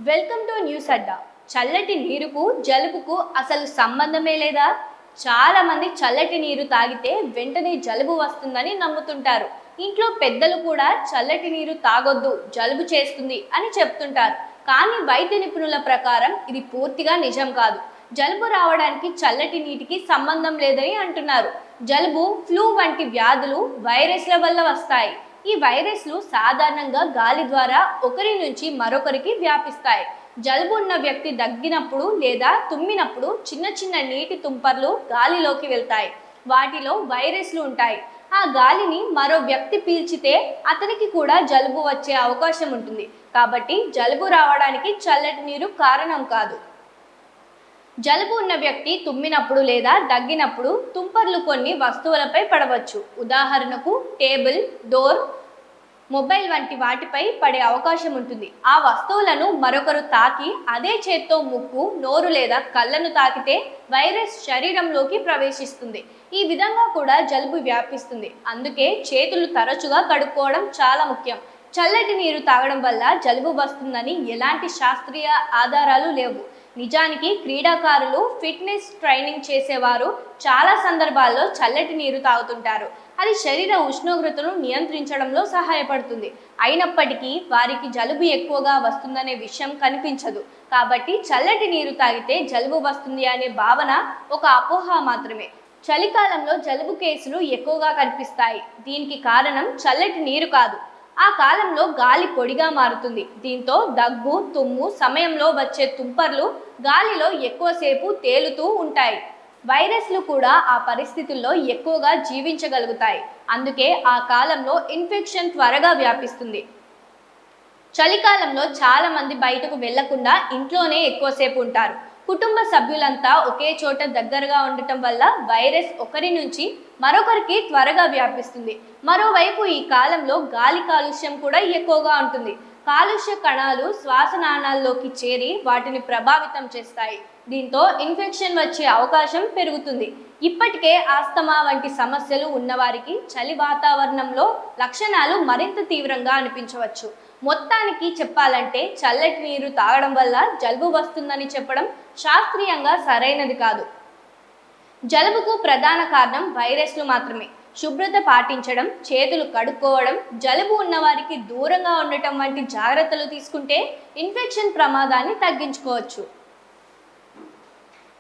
Welcome to news అడ్డా. చల్లటి నీరుకు జలుబుకు అసలు సంబంధమే లేదా? చాలా మంది చల్లటి నీరు తాగితే వెంటనే జలుబు వస్తుందని నమ్ముతుంటారు. ఇంట్లో పెద్దలు కూడా చల్లటి నీరు తాగొద్దు, జలుబు చేస్తుంది అని చెప్తుంటారు. కానీ వైద్య నిపుణుల ప్రకారం ఇది పూర్తిగా నిజం కాదు. జలుబు రావడానికి చల్లటి నీటికి సంబంధం లేదని అంటున్నారు. జలుబు, ఫ్లూ వంటి వ్యాధులు వైరస్ల వల్ల వస్తాయి. ఈ వైరస్లు సాధారణంగా గాలి ద్వారా ఒకరి నుంచి మరొకరికి వ్యాపిస్తాయి. జలుబు ఉన్న వ్యక్తి దగ్గినప్పుడు లేదా తుమ్మినప్పుడు చిన్న చిన్న నీటి తుంపర్లు గాలిలోకి వెళ్తాయి. వాటిలో వైరస్లు ఉంటాయి. ఆ గాలిని మరో వ్యక్తి పీల్చితే అతనికి కూడా జలుబు వచ్చే అవకాశం ఉంటుంది. కాబట్టి జలుబు రావడానికి చల్లటి నీరు కారణం కాదు. జలుబు ఉన్న వ్యక్తి తుమ్మినప్పుడు లేదా దగ్గినప్పుడు తుంపర్లు కొన్ని వస్తువులపై పడవచ్చు. ఉదాహరణకు టేబుల్, డోర్, మొబైల్ వంటి వాటిపై పడే అవకాశం ఉంటుంది. ఆ వస్తువులను మరొకరు తాకి అదే చేత్తో ముక్కు, నోరు లేదా కళ్ళను తాకితే వైరస్ శరీరంలోకి ప్రవేశిస్తుంది. ఈ విధంగా కూడా జలుబు వ్యాపిస్తుంది. అందుకే చేతులు తరచుగా కడుక్కోవడం చాలా ముఖ్యం. చల్లటి నీరు తాగడం వల్ల జలుబు వస్తుందని ఎలాంటి శాస్త్రీయ ఆధారాలు లేవు. నిజానికి క్రీడాకారులు, ఫిట్నెస్ ట్రైనింగ్ చేసేవారు చాలా సందర్భాల్లో చల్లటి నీరు తాగుతుంటారు. అది శరీర ఉష్ణోగ్రతను నియంత్రించడంలో సహాయపడుతుంది. అయినప్పటికీ వారికి జలుబు ఎక్కువగా వస్తుందనే విషయం కనిపించదు. కాబట్టి చల్లటి నీరు తాగితే జలుబు వస్తుంది అనే భావన ఒక అపోహ మాత్రమే. చలికాలంలో జలుబు కేసులు ఎక్కువగా కనిపిస్తాయి. దీనికి కారణం చల్లటి నీరు కాదు. ఆ కాలంలో గాలి పొడిగా మారుతుంది. దీంతో దగ్గు, తుమ్ము సమయంలో వచ్చే తుంపర్లు గాలిలో ఎక్కువసేపు తేలుతూ ఉంటాయి. వైరస్లు కూడా ఆ పరిస్థితుల్లో ఎక్కువగా జీవించగలుగుతాయి. అందుకే ఆ కాలంలో ఇన్ఫెక్షన్ త్వరగా వ్యాపిస్తుంది. చలికాలంలో చాలా మంది బయటకు వెళ్లకుండా ఇంట్లోనే ఎక్కువసేపు ఉంటారు. కుటుంబ సభ్యులంతా ఒకే చోట దగ్గరగా ఉండటం వల్ల వైరస్ ఒకరి నుంచి మరొకరికి త్వరగా వ్యాపిస్తుంది. మరోవైపు ఈ కాలంలో గాలి కాలుష్యం కూడా ఎక్కువగా ఉంటుంది. కాలుష్య కణాలు శ్వాసనాళాల్లోకి చేరి వాటిని ప్రభావితం చేస్తాయి. దీంతో ఇన్ఫెక్షన్ వచ్చే అవకాశం పెరుగుతుంది. ఇప్పటికే ఆస్తమా వంటి సమస్యలు ఉన్నవారికి చలి వాతావరణంలో లక్షణాలు మరింత తీవ్రంగా అనిపించవచ్చు. మొత్తానికి చెప్పాలంటే చల్లటి నీరు తాగడం వల్ల జలుబు వస్తుందని చెప్పడం శాస్త్రీయంగా సరైనది కాదు. జలుబుకు ప్రధాన కారణం వైరస్లు మాత్రమే. శుభ్రత పాటించడం, చేతులు కడుక్కోవడం, జలుబు ఉన్నవారికి దూరంగా ఉండటం వంటి జాగ్రత్తలు తీసుకుంటే ఇన్ఫెక్షన్ ప్రమాదాన్ని తగ్గించుకోవచ్చు.